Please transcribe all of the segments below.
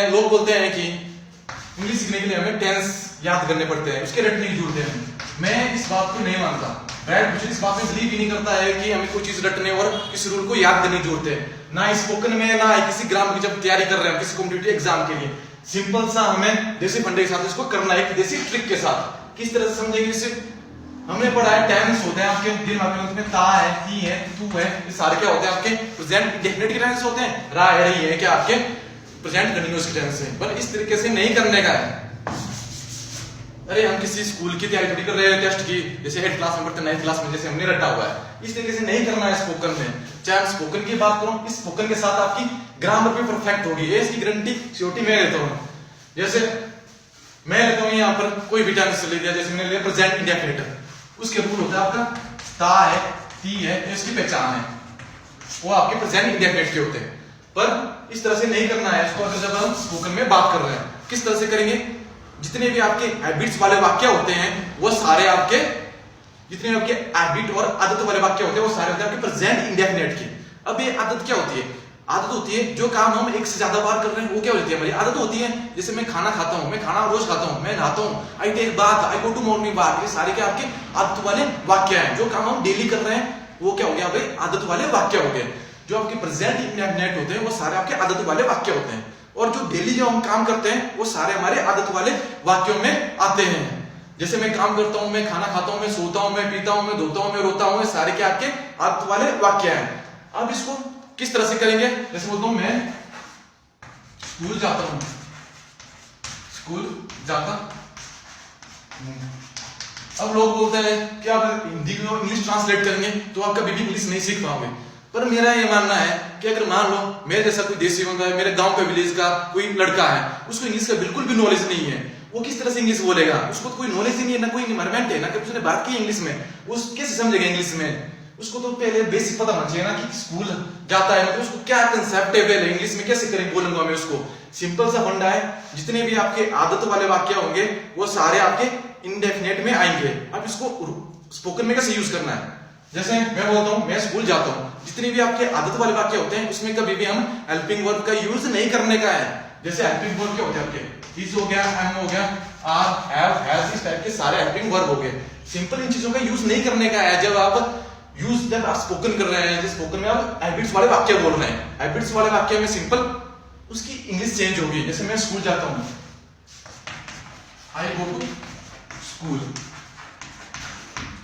लोग बोलते हैं कि इंग्लिश सीखने के लिए हमें टेंस याद करने पड़ते हैं, उसके रटने की जरूरत है। मैं इस बात को नहीं मानता। ब्रैड मुझे इस बात में बिलीव ही नहीं करता है कि हमें कोई चीज रटने और किसी रूल को याद करने की जरूरत है। ना स्पोकन में, ना किसी ग्रामर की जब तैयारी कर रहे हैं किसी कॉम्पिटिटिव एग्जाम के लिए, सिंपल सा हमें देसी फंडे के साथ इसको करना है, देसी ट्रिक के साथ। किस तरह से समझेंगे इसे? हमने पढ़ा है टेंस होते हैं आपके दिमाग में, उसमें ता है, ती है, तू है, ये सारे क्या होते हैं आपके प्रेजेंट इंडेफिनिट के टेंस होते हैं। रा है, रही है क्या आपके प्रेजेंट कंटीन्यूअस के टेंस है। पर इस तरीके से नहीं करने का है। अरे हम किसी स्कूल की तैयारी थोड़ी कर रहे हैं टेस्ट की, जैसे 8th क्लास में पढ़ते 9th क्लास में जैसे हमने रटा हुआ है, इस तरीके से नहीं करना है स्पोकन में। चाहे हम स्पोकन की बात करूं, इस स्पोकन के साथ आपकी ग्रामर भी परफेक्ट होगी, ये इसकी गारंटी सियोरिटी मैं लेता हूं। जैसे मैं लेता हूं यहां पर कोई भी टेंस ले लिया, जैसे मैंने लिया प्रेजेंट इंडेफिनिट, उसके रूल होता है आपका ता है, ती है, इसकी पहचान है, वो आपके प्रेजेंट इंडेफिनिट के होते हैं। पर इस तरह से नहीं करना है इसको। अगर जब हम स्पोकन में बात कर रहे हैं किस तरह से करेंगे, जितने भी आपके हैबिट्स वाले वाक्य होते हैं वो सारे आपके, जितने भी आपके हैबिट और आदत वाले वाक्य होते हैं वो सारे होते हैं आपके प्रेजेंट इंडेफिनिट के। अब ये आदत क्या होती है? आदत होती है जो काम हम एक से ज्यादा बार कर रहे हैं वो क्या होती है हमारी आदत होती है। जैसे मैं खाना खाता हूं, मैं खाना रोज खाता हूं, मैं नहाता हूं, I take bath, I go to morning bath, ये सारे क्या आपके आदत वाले वाक्य हैं। जो काम हम डेली कर रहे हैं वो क्या हो गया भाई? आदत वाले वाक्य हो गए। जो आपके प्रेजेंट इंडेफिनिट होते हैं वो सारे आपके आदत वाले वाक्य होते हैं, और जो डेली जो हम काम करते हैं वो सारे हमारे आदत वाले वाक्यों में आते हैं। जैसे मैं काम करता हूं, मैं खाना खाता हूं, मैं सोता हूं, मैं पीता हूं, मैं धोता हूं, मैं रोता हूं, ये सारे क्या आपके आदत वाले वाक्य हैं। अब इसको किस तरह से करेंगे? जैसे बोलता हूं मैं स्कूल जाता हूं, स्कूल जाता हूं। अब लोग बोलते हैं कि आप हिंदी को इंग्लिश ट्रांसलेट करेंगे तो आप कभी भी इंग्लिश नहीं सीख पाओगे। पर मेरा ये मानना है कि अगर मान लो मेरे जैसा कोई देसी बंदा है, मेरे गांव का विलेज का कोई लड़का है, उसको इंग्लिश का बिल्कुल भी नॉलेज नहीं है, वो किस तरह से इंग्लिश बोलेगा? उसको तो कोई नॉलेज ही नहीं है, ना कोई एनवायरमेंट है, ना कभी उसने बात की इंग्लिश में, वो कैसे समझेगा इंग्लिश में? उसको तो पहले बेसिक पता होना चाहिए ना कि स्कूल जाता है मतलब उसको क्या कंसेप्ट है, पहले इंग्लिश में कैसे करें बोलूंगा मैं उसको। सिंपल सा फंडा है, जितने भी आपके आदत वाले वाक्य होंगे वो सारे आपके इंडेफिनिट में आएंगे। अब इसको स्पोकन में कैसे यूज करना है? जैसे मैं बोलता हूं मैं स्कूल जाता हूं, जितने भी आपके आदत वाले वाक्य होते हैं उसमें कभी भी हम हेल्पिंग वर्ब का यूज नहीं करने का है। जैसे हेल्पिंग वर्ब क्या होते हैं आपके? इज हो गया, एम हो गया, आर, हैव, हैज, इस टाइप के सारे हेल्पिंग वर्ब हो गए। सिंपल इन चीजों का यूज नहीं करने का है। जब आप स्पोकन कर रहे हैं, स्पोकन में आप हैबिट्स वाले वाक्य बोल रहे हैं, हैबिट्स वाले वाक्य में सिंपल उसकी इंग्लिश चेंज होगी। जैसे मैं स्कूल जाता हूं, आई गो टू स्कूल।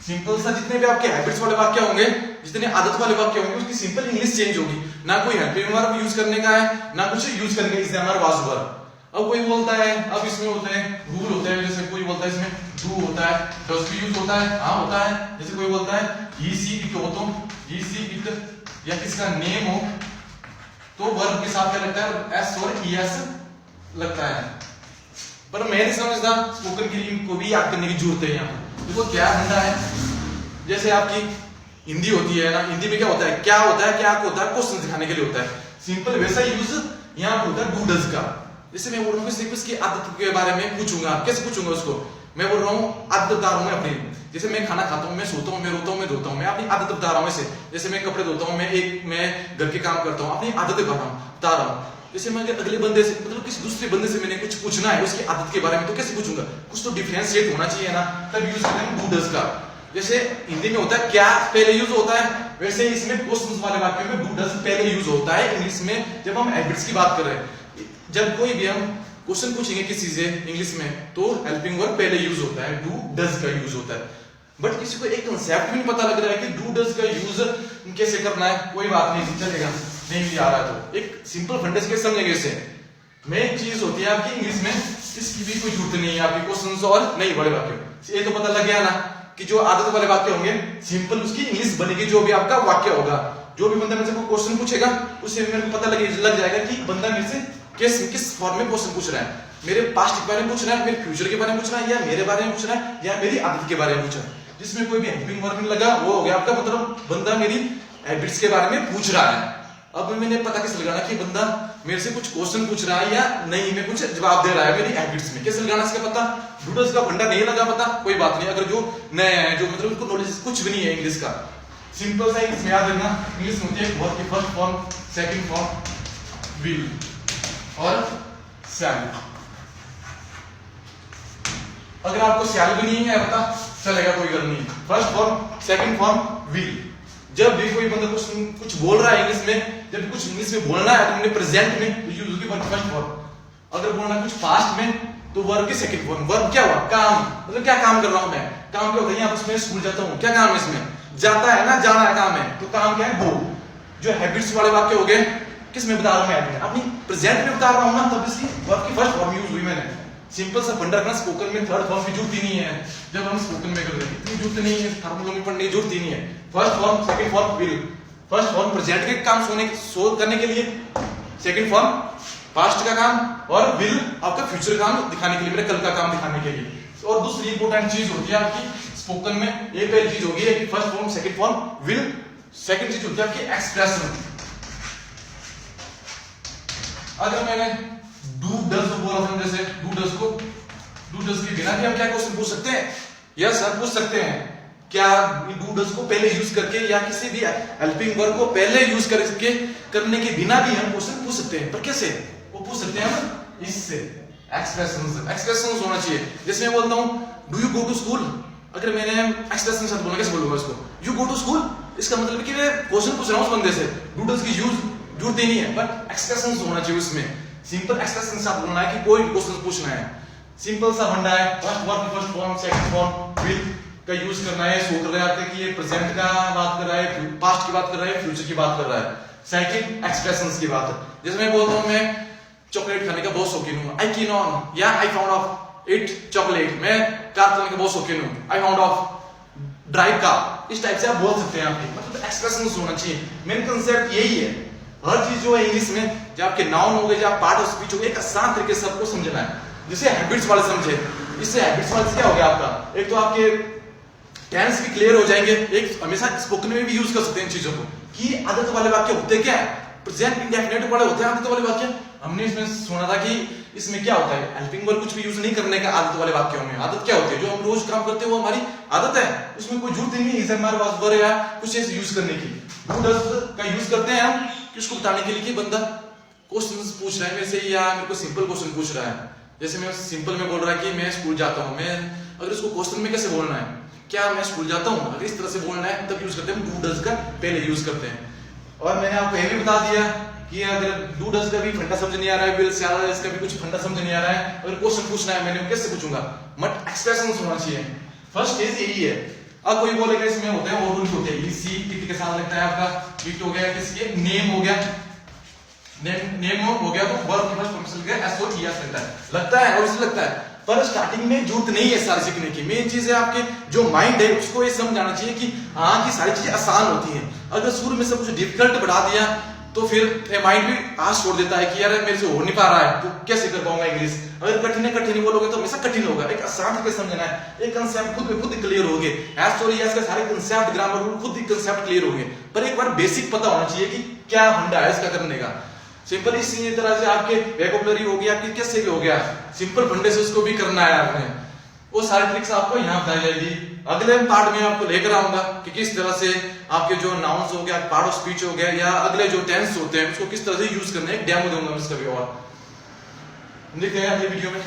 सिंपल सा जितने भी आपके हैबिट्स वाले वाक्य होंगे, जितने आदत वाले वाक्य होंगे, उसकी सिंपल इंग्लिश चेंज होगी। ना कोई हेल्पिंग वर्ब यूज करने का है, ना कुछ यूज करने का, इससे हमारा वाज वर्ब। अब कोई बोलता है, अब इसमें होते हैं रूल होते हैं, जैसे कोई बोलता है इसमें डू होता है, डज भी यूज होता है, हाँ होता है। जैसे कोई बोलता है ही सी इट हो, तो ही सी इट या किसका नेम हो तो वर्ब के साथ क्या लगता है? एस और ईएस लगता है। पर मैं नहीं समझता स्पोकन के लिए को भी याद करने की जरूरत है। यहाँ देखो क्या धंधा है, जैसे आपकी हिंदी होती है ना, हिंदी में क्या होता है? क्या होता है, क्या होता है, क्वेश्चन दिखाने के लिए होता है। सिंपल वैसा यूज यहाँ पे होता है डू डज का। जैसे मैं बोल रहा हूँ किसी उसकी आदत के बारे में पूछूंगा, कैसे पूछूंगा उसको? मैं बोल रहा हूँ आदत बता रहा हूँ मैं अपनी, जैसे मैं खाना खाता हूँ, मैं सोता हूँ, मैं रोता हूँ, मैं धोता हूँ, मैं अपनी आदत बता रहा हूँ। ऐसे जैसे मैं कपड़े धोता हूँ, मैं घर के काम करता हूँ, अपनी आदतें बता रहा हूँ। जैसे मैं अगले बंदे से मतलब किसी दूसरे बंदे से मैंने कुछ पूछना है उसकी आदत के बारे में, तो कैसे पूछूंगा? कुछ तो डिफरेंशिएट होना चाहिए ना, तब यूज करते हैं डू डज का। जैसे हिंदी में होता है क्या पहले यूज होता है, वैसे इसमें क्वेश्चंस वाले वाक्यों में डू डज पहले यूज होता है। इंग्लिश में जब हम हैबिट्स की बात कर रहे हैं, जब कोई भी हम क्वेश्चन पूछेंगे किसी से इंग्लिश में, तो हेल्पिंग वर्ब पहले यूज होता है, डू डज का यूज होता है। बट किसी को एक कंसेप्ट भी नहीं पता लग रहा है कि डू डज का यूज कैसे करना है। कोई बात नहीं, चलेगा, नहीं भी आ रहा तो एक सिंपल फंडे से समझेंगे इसे। मेन चीज होती है आपकी इंग्लिश में, इसकी भी कोई जरूरत नहीं है आपकी क्वेश्चंस और नहीं बड़े वाक्य। ये तो पता लग गया ना कि जो आदत वाले वाक्य होंगे सिंपल उसकी इंग्लिश बनेगी। जो भी आपका वाक्य होगा, जो भी बंदा मेरे से कोई क्वेश्चन पूछेगा उससे मेरे को पता लग जाएगा कि बंदा मेरे से किस फॉर्म में क्वेश्चन पूछ रहा है। मेरे पास्ट के बारे में पूछ रहा है, मेरे फ्यूचर के बारे में पूछ रहा है, या मेरे बारे में पूछ रहा है, या मेरी आदत के बारे में पूछ रहा है। जिसमें कोई भी हेल्पिंग वर्ब नहीं लगा वो हो गया आपका मतलब बंदा मेरी हैबिट्स के बारे में पूछ रहा है। अब मैंने पता कैसे लगाना कि बंदा मेरे से कुछ क्वेश्चन पूछ रहा है या नहीं, मैं कुछ जवाब दे रहा है मेरी हैबिट्स में, कैसे लगाना इसका पता? डूडल्स का फंडा नहीं लगा पता, कोई बात नहीं। अगर जो नए हैं, जो मतलब उनको नॉलेज कुछ भी नहीं है इंग्लिश का, सिंपल सा इंग्लिश में याद रखना, इंग्लिश में होती है वर्ब की first form, second form, will और शैल। अगर आपको शैल भी नहीं है पता चलेगा, कोई गल नहीं। First form, second form will. जब भी कोई बंदा कुछ बोल रहा है इंग्लिश में, जब कुछ इंग्लिश में बोलना है तो हमने प्रेजेंट में तो यूज होगी वर्ब फर्स्ट फॉर्म। अगर बोलना है कुछ पास्ट में तो वर्ब की सेकंड फॉर्म। वर्ब क्या हुआ? काम, मतलब क्या काम कर रहा हूं मैं। काम क्या होता है? यहाँ पर स्कूल जाता हूँ, क्या काम है इसमें? जाता है ना, जाना है काम है, तो काम क्या है? गो। जो हैबिट्स वाले वाक्य हो गए, किस में बता रहा हूं मैं? अपनी प्रेजेंट में बता रहा हूं ना, तब इसकी वर्ब की फर्स्ट फॉर्म यूज हुई मैंने। सिंपल सा फंडा रखना, स्पोकन में थर्ड फॉर्म की जरूरत ही नहीं है। जब हम स्पोकन में कर रहे हैं इतनी जरूरत नहीं है, फार्मूलों में पढ़ने की जरूरत ही नहीं है। First form, second form, will. First form present के काम शो करने के लिए, सेकंड फॉर्म पास्ट का काम, और विल आपका फ्यूचर काम दिखाने के लिए, मेरे कल का काम दिखाने के लिए। और दूसरी इंपॉर्टेंट चीज होती है आपकी स्पोकन में, एक पहली चीज होगी कि first form, second form, will. Second चीज होती है आपकी एक्सप्रेशन। अगर मैंने डू डज बोला था, जैसे डू डज के बिना भी हम क्या क्वेश्चन पूछ सकते हैं? यस सर, पूछ सकते हैं। क्या डू डज को पहले यूज करके या किसी भी हेल्पिंग वर्ब को पहले यूज करके करने के बिना भी हम क्वेश्चन पूछ सकते हैं। पर कैसे वो पूछ सकते हैं हम? इससे एक्सप्रेशंस होना चाहिए। जैसे मैं बोलता हूं do you go to school, अगर मैंने एक्सप्रेशन के साथ बोला, कैसे बोलूंगा इसको? यू गो टू स्कूल, इसका मतलब कि मैं क्वेश्चन पूछ रहा हूं उस बंदे से। डू डज की यूज जरूरत ही नहीं है, बट एक्सप्रेशंस होना चाहिए उसमें। सिंपल एक्सप्रेशन के साथ बोलना है कि कोई क्वेश्चन पूछना है, सिंपल सा फंडा है। First verb, first form, second form, will का यूज करना है। शो कर रहा है कि ये प्रेजेंट का बात कर रहा है, पास्ट की बात कर रहा है, फ्यूचर की बात कर रहा है। सेकंड एक्सप्रेशंस की बात है। जैसे मैं बोलता हूं मैं चॉकलेट खाने का बहुत शौकीन हूं, आई कीन ऑन, या I found of it chocolate. मैं कार चलाने का बहुत शौकीन हूं, I found of drive car. इस टाइप से आप बोल सकते हैं। आपके मतलब एक्सप्रेशंस होना चाहिए। मेन कंसेप्ट यही है। हर चीज जो है इंग्लिश में, जो आपके नाउन हो गए, जो आप पार्ट ऑफ स्पीच हो गए, एक आसान तरीके से सबको समझना है, जिसे हैबिट्स वाले समझे। इससे हैबिट्स वाले से क्या हो गया आपका? एक तो आपके टेंस भी क्लियर हो जाएंगे। एक हमेशा स्पोकन में भी यूज कर सकते हैं इन चीजों को कि आदत वाले वाक्य होते क्या है, प्रेजेंट इंडेफिनिट वाले होते हैं आदत वाले वाक्य। हमने इसमें सुना था कि इसमें क्या होता है, हेल्पिंग वर्ब कुछ भी यूज नहीं करने का आदत वाले वाक्यों में। आदत क्या होती है? जो हम रोज काम करते हैं वो हमारी आदत है, उसमें कोई जरूरत ही नहीं है हमारे पास वर्ब या कुछ ऐसे यूज करने की। डू डज का यूज करते हैं हम किसको बताने के लिए कि बंदा क्वेश्चन पूछ रहा है मेरे से, या मेरे को सिंपल क्वेश्चन पूछ रहा है। जैसे मैं सिंपल में बोल रहा है कि मैं स्कूल जाता हूं, मैं अगर इसको क्वेश्चन में कैसे बोलना है, क्या मैं स्कूल जाता हूं, अगर इस तरह से बोलना है तब यूज करते हैं। डू डज का पहले यूज करते हैं। और मैंने आपको यह भी बता दिया कि अगर डू डज का भी फंडा समझ नहीं आ रहा है, विल शैल इसका भी कुछ फंडा समझ नहीं आ रहा है, अगर क्वेश्चन पूछना है मैंने कैसे पूछूंगा? बट एक्सप्रेशन होना चाहिए। फर्स्ट स्टेज यही है। अब कोई बोलेगा इसमें होते हैं और होते हैं, सी किसी के साथ लगता है आपका इट हो गया, किसी नेम हो गया, नेम हो गया, तो वर्ब की फर्स्ट फॉर्म से गया एस ओ टी एस लगता है और इसे लगता है। पर स्टार्टिंग में जरूरत नहीं है सारी सीखने की। मेन चीज है आपके जो माइंड है उसको ये समझ आना चाहिए कि हाँ की सारी चीजें आसान होती हैं। अगर शुरू में सब कुछ डिफिकल्ट बढ़ा दिया तो फिर माइंड भी आस छोड़ देता है कि यार मेरे से हो नहीं पा रहा है, तो कैसे कर पाऊंगा इंग्लिश। अगर कठिन बोलोगे तो हमेशा कठिन होगा। एक आसान तरीके से समझना है, एक कंसेप्ट खुद में खुद क्लियर हो गए। एस और यस के सारे कंसेप्ट, ग्रामर रूल खुद ही कंसेप्ट क्लियर हो गए। पर एक बार बेसिक पता होना चाहिए कि क्या फंडा है इसका करने का। सिंपल इसी तरह से आपके वोकैबुलरी हो गया, आपकी कैसे भी हो गया, सिंपल फंडे से उसको भी करना है आपने। वो सारी ट्रिक्स आपको यहाँ बताई जाएगी। अगले पार्ट में आपको लेकर आऊंगा कि किस तरह से आपके जो नाउन्स हो गया, पार्ट ऑफ स्पीच हो गया, या अगले जो टेंस होते हैं उसको किस तरह से यूज करना है। एक डेमो दूंगा इसका भी और देखते हैं अगले वीडियो में।